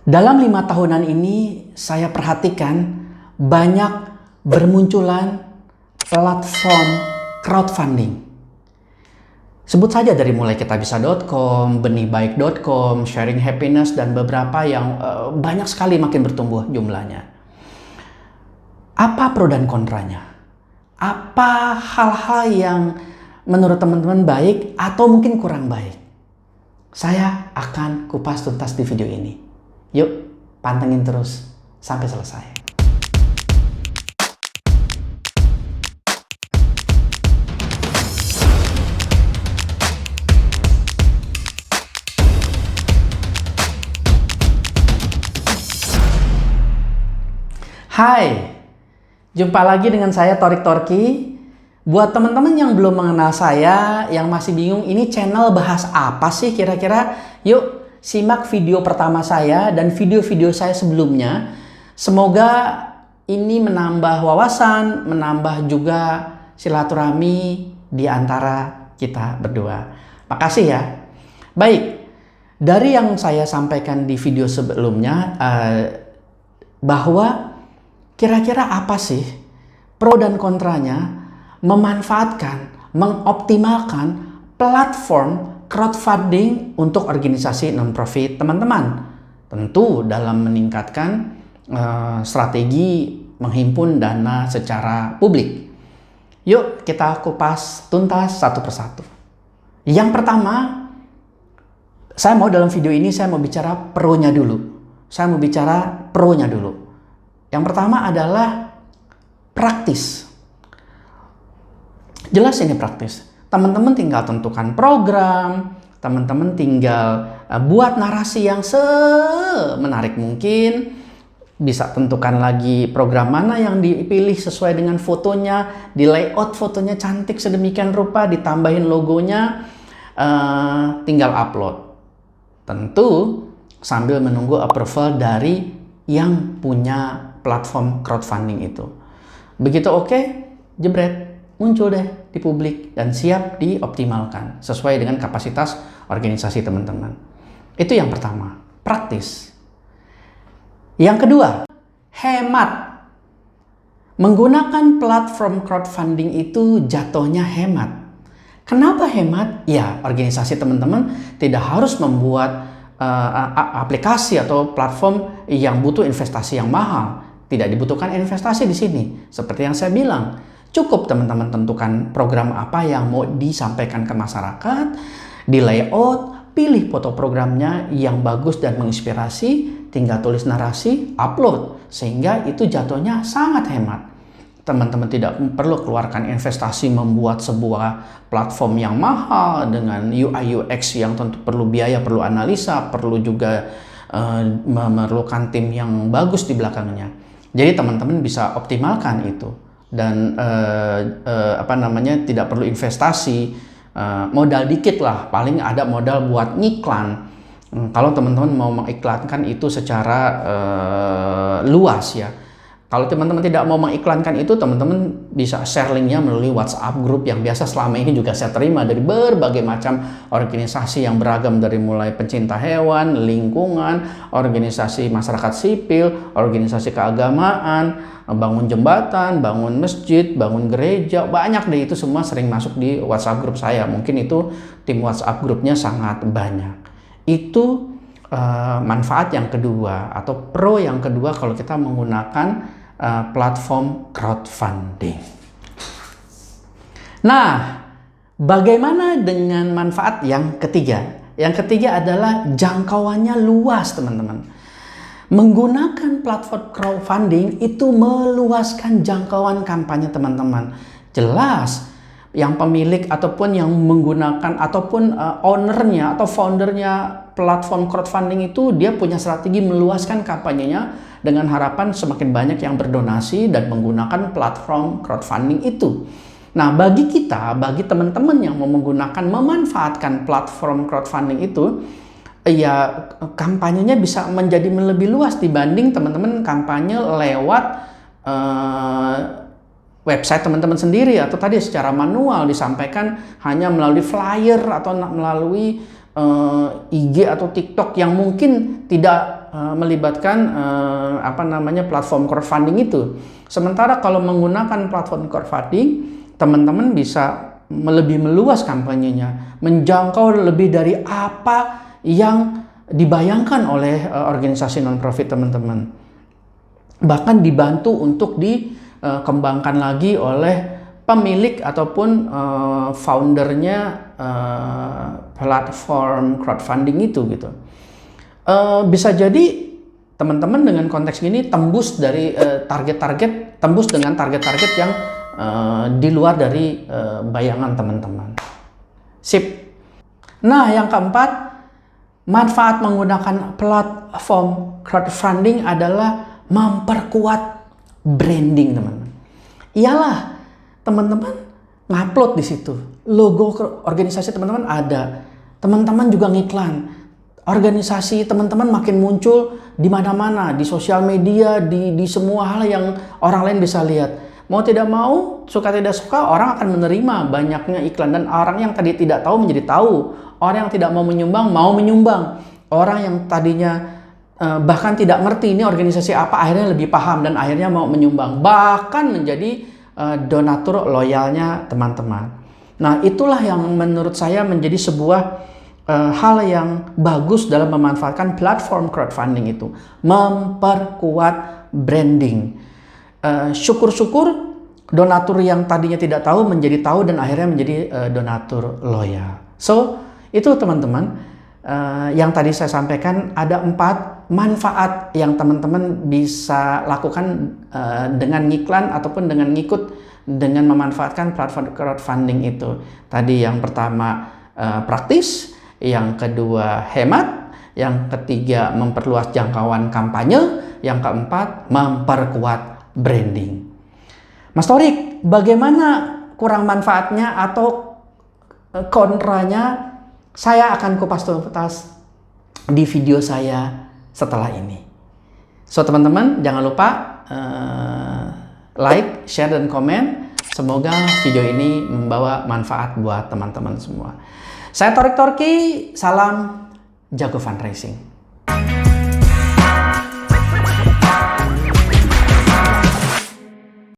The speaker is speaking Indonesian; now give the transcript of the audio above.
Dalam 5 tahunan ini, saya perhatikan banyak bermunculan platform crowdfunding. Sebut saja dari mulai kitabisa.com, benihbaik.com, sharing happiness, dan beberapa yang banyak sekali makin bertumbuh jumlahnya. Apa pro dan kontranya? Apa hal-hal yang menurut teman-teman baik atau mungkin kurang baik? Saya akan kupas tuntas di video ini. Yuk, pantengin terus sampai selesai. Hai, jumpa lagi dengan saya Thorik Torki. Buat teman-teman yang belum mengenal saya, yang masih bingung ini channel bahas apa sih kira-kira, yuk simak video pertama saya dan video-video saya sebelumnya. Semoga ini menambah wawasan, menambah juga silaturahmi di antara kita berdua. Makasih ya. Baik, dari yang saya sampaikan di video sebelumnya, bahwa kira-kira apa sih pro dan kontranya memanfaatkan, mengoptimalkan platform crowdfunding untuk organisasi non-profit teman-teman. Tentu dalam meningkatkan strategi menghimpun dana secara publik. Yuk kita kupas tuntas satu persatu. Yang pertama, saya mau dalam video ini saya mau bicara pro-nya dulu. Saya mau bicara pro-nya dulu. Yang pertama adalah praktis. Jelas ini praktis. Teman-teman tinggal tentukan program, teman-teman tinggal buat narasi yang semenarik mungkin. Bisa tentukan lagi program mana yang dipilih sesuai dengan fotonya, di layout fotonya cantik sedemikian rupa, ditambahin logonya, tinggal upload. Tentu sambil menunggu approval dari yang punya platform crowdfunding itu. Begitu oke, jebret, muncul deh di publik dan siap dioptimalkan sesuai dengan kapasitas organisasi teman-teman. Itu yang pertama, praktis. Yang kedua, hemat. Menggunakan platform crowdfunding itu jatuhnya hemat. Kenapa hemat? Ya, organisasi teman-teman tidak harus membuat aplikasi atau platform yang butuh investasi yang mahal. Tidak dibutuhkan investasi di sini. Seperti yang saya bilang, cukup teman-teman tentukan program apa yang mau disampaikan ke masyarakat, di layout, pilih foto programnya yang bagus dan menginspirasi, tinggal tulis narasi, upload. Sehingga itu jatuhnya sangat hemat. Teman-teman tidak perlu keluarkan investasi membuat sebuah platform yang mahal dengan UI UX yang tentu perlu biaya, perlu analisa, perlu juga memerlukan tim yang bagus di belakangnya. Jadi teman-teman bisa optimalkan itu dan tidak perlu investasi, modal dikit lah, paling ada modal buat ngiklan. Kalau teman-teman mau mengiklankan itu secara luas ya. Kalau teman-teman tidak mau mengiklankan itu, teman-teman bisa share linknya melalui WhatsApp group yang biasa selama ini juga saya terima dari berbagai macam organisasi yang beragam, dari mulai pencinta hewan, lingkungan, organisasi masyarakat sipil, organisasi keagamaan, bangun jembatan, bangun masjid, bangun gereja, banyak deh itu semua sering masuk di WhatsApp group saya. Mungkin itu tim WhatsApp grupnya sangat banyak. Itu manfaat yang kedua atau pro yang kedua kalau kita menggunakan platform crowdfunding. Nah, bagaimana dengan manfaat yang ketiga? Yang ketiga adalah jangkauannya luas, teman-teman. Menggunakan platform crowdfunding itu meluaskan jangkauan kampanye teman-teman. Jelas, yang pemilik ataupun yang menggunakan ataupun ownernya atau foundernya platform crowdfunding itu dia punya strategi meluaskan kampanyenya dengan harapan semakin banyak yang berdonasi dan menggunakan platform crowdfunding itu. Nah, bagi kita, bagi teman-teman yang mau menggunakan, memanfaatkan platform crowdfunding itu, ya kampanyenya bisa menjadi lebih luas dibanding teman-teman kampanye lewat website teman-teman sendiri atau tadi secara manual disampaikan hanya melalui flyer atau melalui IG atau TikTok yang mungkin tidak melibatkan platform crowdfunding itu. Sementara kalau menggunakan platform crowdfunding, teman-teman bisa lebih meluas kampanyenya, menjangkau lebih dari apa yang dibayangkan oleh organisasi non-profit teman-teman. Bahkan dibantu untuk dikembangkan lagi oleh pemilik ataupun foundernya platform crowdfunding itu gitu. Bisa jadi teman-teman dengan konteks ini tembus dari tembus dengan target-target yang di luar dari bayangan teman-teman. Sip. Nah, yang keempat, manfaat menggunakan platform crowdfunding adalah memperkuat branding, teman-teman. Iyalah, teman-teman ngupload di situ. Logo organisasi teman-teman ada. Teman-teman juga ngiklan. Organisasi teman-teman makin muncul di mana-mana, di sosial media, di semua hal yang orang lain bisa lihat. Mau tidak mau, suka tidak suka, orang akan menerima banyaknya iklan. Dan orang yang tadi tidak tahu menjadi tahu. Orang yang tidak mau menyumbang, mau menyumbang. Orang yang tadinya bahkan tidak ngerti ini organisasi apa, akhirnya lebih paham dan akhirnya mau menyumbang. Bahkan menjadi donatur loyalnya teman-teman. Nah, itulah yang menurut saya menjadi sebuah hal yang bagus dalam memanfaatkan platform crowdfunding itu, memperkuat branding. Syukur-syukur donatur yang tadinya tidak tahu menjadi tahu dan akhirnya menjadi donatur loyal. So, itu teman-teman yang tadi saya sampaikan, ada 4 manfaat yang teman-teman bisa lakukan dengan ngiklan ataupun dengan ngikut dengan memanfaatkan platform crowdfunding itu. Tadi yang pertama praktis, yang kedua hemat, yang ketiga memperluas jangkauan kampanye, yang keempat memperkuat branding. Mas Torik, bagaimana kurang manfaatnya atau kontranya? Saya akan kupas tuntas di video saya setelah ini. So teman-teman, jangan lupa like, share, dan komen. Semoga video ini membawa manfaat buat teman-teman semua. Saya Torik Torki, salam jago fundraising.